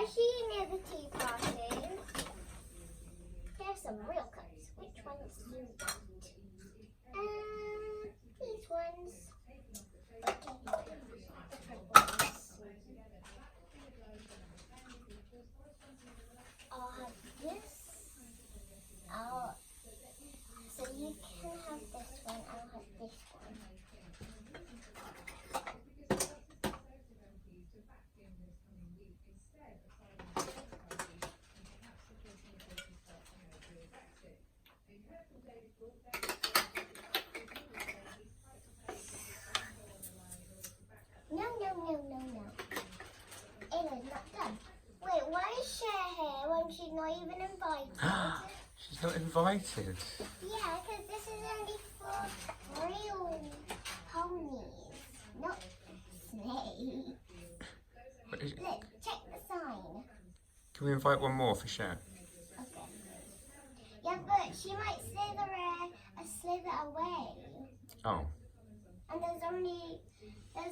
Especially near the tea parties. There's some real cups. Which ones do you want? These ones. Okay, different ones. I'll have this. So you can have this one. I'll have this one. No. Ella's not done. Wait, why is Cher here when she's not even invited? She's not invited. Yeah, because this is only for real ponies, not snakes. Look, check the sign. Can we invite one more for Cher? Okay. Yeah, but she might slither a slither away. Oh. And there's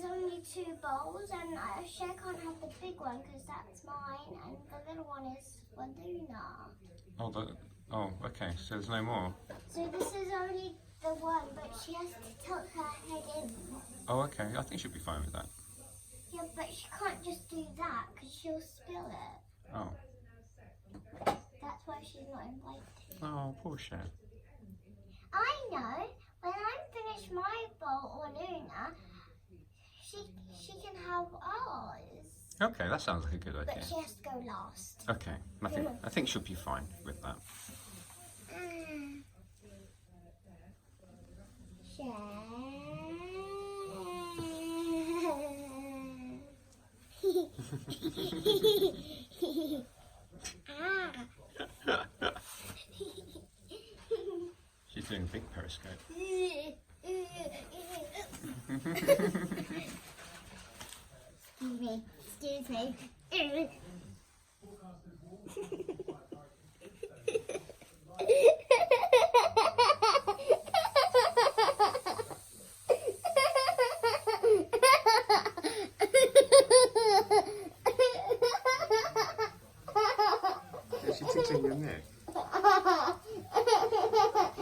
only 2 bowls, and Cher can't have the big one because that's mine, and the little one is for Luna. Oh, okay. So there's no more. So this is only the one, but she has to tuck her head in. Oh, okay. I think she'll be fine with that. Yeah, but she can't just do that because she'll spill it. Oh. That's why she's not invited. Oh, poor Cher. I know. When I finish my bowl or Luna, she can have ours. Okay, that sounds like a good idea. But she has to go last. Okay, I think she'll be fine with that. She's doing a big periscope. Excuse me.